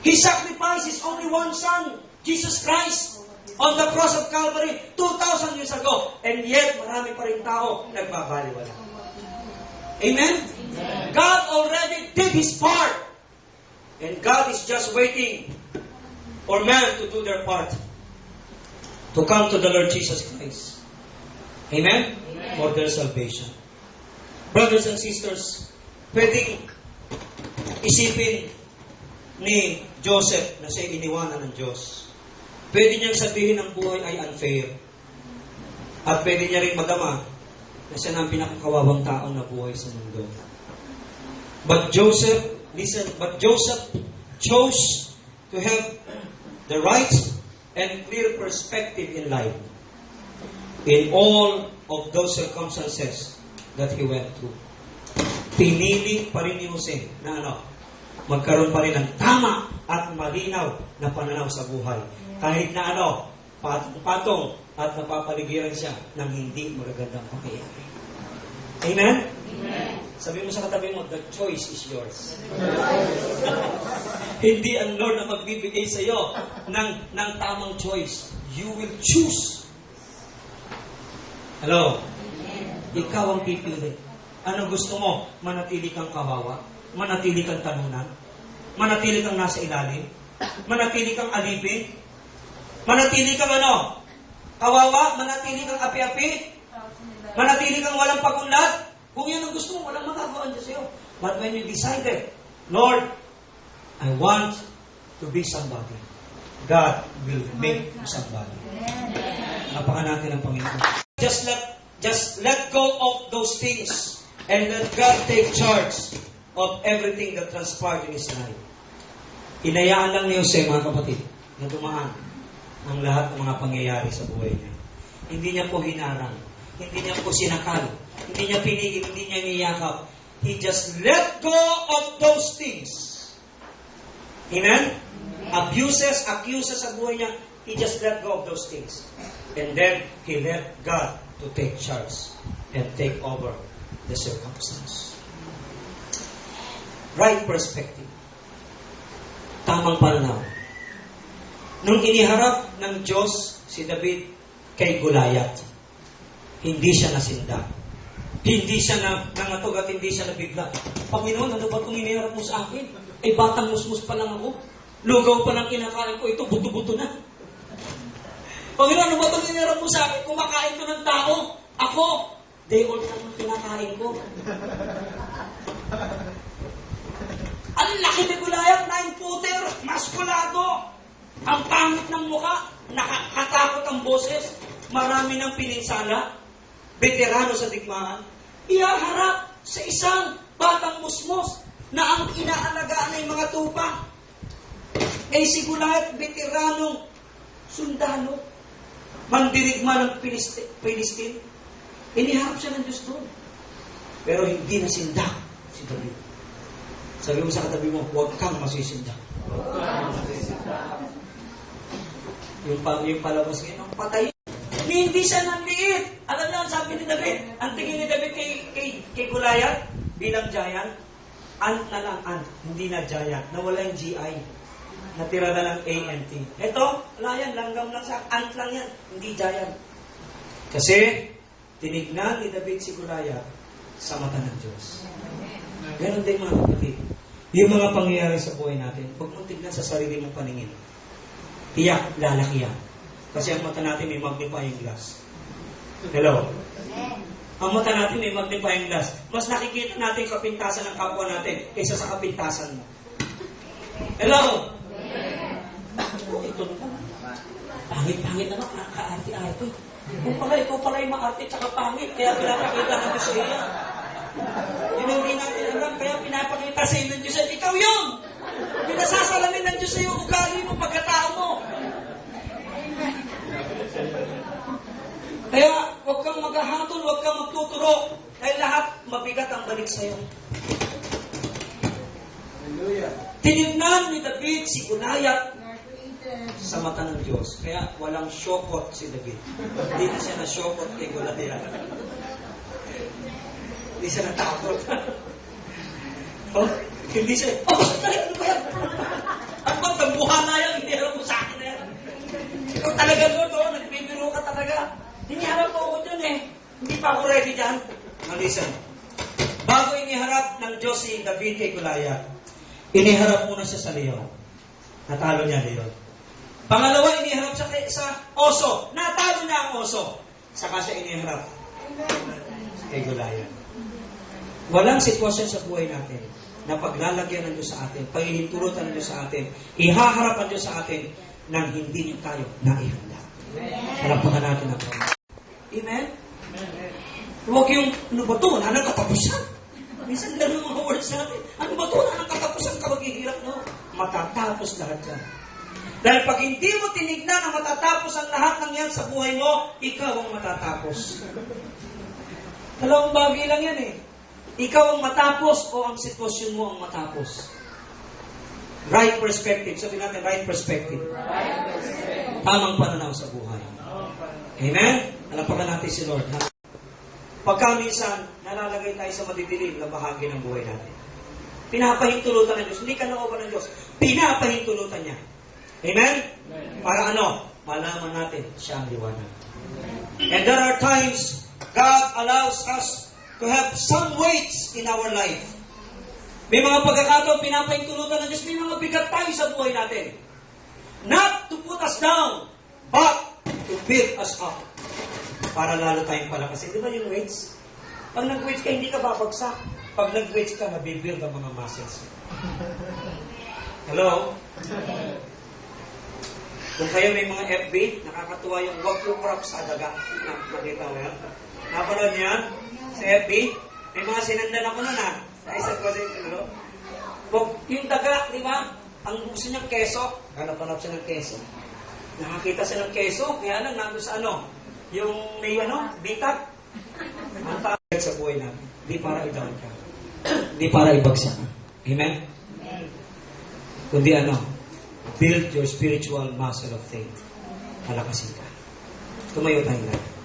He sacrificed His only one Son, Jesus Christ, on the cross of Calvary 2,000 years ago. And yet, marami pa rin tao nagbabaliwala. Amen? Amen? God already did His part. And God is just waiting for man to do their part. To come to the Lord Jesus Christ. Amen? Amen? For their salvation. Brothers and sisters, pwedeng isipin ni Joseph na siya iniwanan ng Diyos. Pwede niyang sabihin ang buhay ay unfair. At pwede niya rin madama na siya na ang pinakakawawang tao na buhay sa mundo. But Joseph chose to have the right and clear perspective in life in all of those circumstances that he went through. Pinili pa rin ni Jose na magkaroon pa rin ng tama at malinaw na pananaw sa buhay. Kahit na patong-patong at napapaligiran siya ng hindi magagandang pangyayari. Amen? Amen. Sabi mo sa katabi mo, the choice is yours. Hindi ang Lord na magbibigay sa iyo ng tamang choice. You will choose. Hello? Ikaw ang pipili. Ano gusto mo? Manatili kang kawawa? Manatili kang talunan? Manatili kang nasa ilalim? Manatili kang alipin? Manatili kang kawawa? Manatili kang api-api? Manatili kang walang pagunlad? Kung yan ang gusto mo, walang magagawa Diyos sa'yo. But when you decided, Lord, I want to be somebody, God will make you somebody. Napakan natin ang Panginoon. Just let go of those things and let God take charge of everything that transpired in His life. Inayaan lang ni Jose, mga kapatid, na dumaan ang lahat ng mga pangyayari sa buhay niya. Hindi niya po hinarang. Hindi niya po sinakal. Hindi niya pinigil. Hindi niya niyakap. He just let go of those things. Amen? Abuses, accuses sa buhay niya. He just let go of those things. And then, he let God to take charge and take over the circumstance. Right perspective. Tamang pananaw. Nung iniharap ng Diyos si David kay Goliath, hindi siya nasinda. Hindi siya nangatog at hindi siya nabigla. Panginoon, ano ba itong iniharap mo sa akin? Batang musmus pa lang ako. Lugaw pa lang kinakain ko. Ito, buto-buto na. Panginoon, ano ba itong iniharap mo sa akin? Kumakain ko ng tao. Ako, day old na itong kinakain ko. Ang laki ni Goliath, 9-footer, maskulado. Ang pangit ng mukha, nakakatakot ang boses. Marami ng pininsala. Veterano sa digmaan, ihaharap sa isang batang musmos na ang inaalagaan ay mga tupa. Si Goliath, veteranong sundalo, mandirigma ng Filistin. Iniharap siya ng Diyos doon. Pero hindi nasinda si David. Sabi mo sa katabi mo, huwag kang masisinda. Yung palabas ngayon, patay. Hindi siya nanliit. Alam niyo, sabi ni David, ang tingin ni David kay Goliath bilang giant, ant na lang, ant. Hindi na giant. Nawala yung GI. Natira na lang ANT. Ito, wala yan. Langgam lang sa ant lang yan. Hindi giant. Kasi, tinignan ni David si Goliath sa mata ng Diyos. Ganon din mga kapatid. Yung mga pangyayari sa buhay natin, huwag mong tignan sa sarili mong paningin. Tiyak, lalaki yan. Kasi ang mata natin may magnifying glass. Hello? Ang mata natin may magnifying glass. Mas nakikita natin yung kapintasan ng kapwa natin kaysa sa kapintasan mo. Hello? Ito na. Pangit-pangit naman. Kaarte-arte. Kung pala yung maarte tsaka pangit. Kaya pinapakita ng Diyos sa iya. Yun hindi natin alam. Kaya pinapakita sa iyo ng Diyos. Ikaw yun! Pinasasalamin ng Diyos sa iyo ugali mo, pagkatao mo. Kaya huwag kang maghahatol, huwag kang magtuturo. Dahil lahat mabigat ang balik sa iyo. Tinignan ni David si Goliath sa mata ng Diyos. Kaya walang syokot si David. Hindi na siya na-syokot kay Goliath. Hindi siya natakot. Hindi siya, sandali, ano ba yan? Ang Kalokohan na yan, hiniharap mo sa akin na yan. Ikaw talaga, Lord, nagbibiro ka talaga. Hiniharap mo ako dyan eh. Hindi pa ako ready dyan. Listen. Bago iniharap ng Diyos si David kay Goliath, iniharap muna siya sa leon. Natalo niya leon. Pangalawa, iniharap siya sa oso. Natalo niya ang oso. Saka siya iniharap kay Goliath. Walang sitwasyon sa buhay natin na paglalagyan ng Diyos sa atin, paghihinturutan ng Diyos sa atin, ihaharap ang Diyos sa atin nang hindi niyo tayo naihanda. Harapan natin ako. Amen? Huwag yung, ano ba ito? Wala nang katapusan. Minsan lang yung mga words natin. Ano ba ito? Wala nang katapusan ka maghihirap, no? Matatapos lahat yan. Dahil pag hindi mo tinignan na matatapos ang lahat ng yan sa buhay mo, ikaw ang matatapos. Dalawang bagay lang yan eh. Ikaw ang matapos o ang sitwasyon mo ang matapos. Right perspective. Sabihin natin, right perspective. Tamang pananaw sa buhay. Amen? Alapakan natin si Lord. Pagka minsan, nalalagay tayo sa madidilim na bahagi ng buhay natin. Pinapahintulutan ng Diyos. Hindi ka naoban ng Diyos. Pinapahintulutan niya. Amen? Para ano? Malaman natin siya ang liwanag. And there are times God allows us to have some weights in our life. May mga pagkakataon, pinapahintulutan ng Diyos, may mga bigat tayo sa buhay natin. Not to put us down, but to build us up. Para lalo tayong palakasin. Di ba yung weights? Pag nag-weights ka, hindi ka babagsak. Pag nag-weights ka, nabibuild ang mga muscles. Hello? Kung kayo may mga FB, nakakatuwa yung wag to crop sa daga. Nakita mo yan? Napanood niyo yan? Sa FB? May mga sinandan ako nun sa isang college. Yung daga, di ba? Ang gusto niyang keso. Hanap-hanap siya ng keso. Nakakita siya ng keso, kaya lang nandun sa yung may bitag. Ang tawag sa buhay natin. Di para i-down ka. Di para ibagsak ka. Amen? Kundi build your spiritual muscle of faith. Palakasin ka. Tumayo tayo na.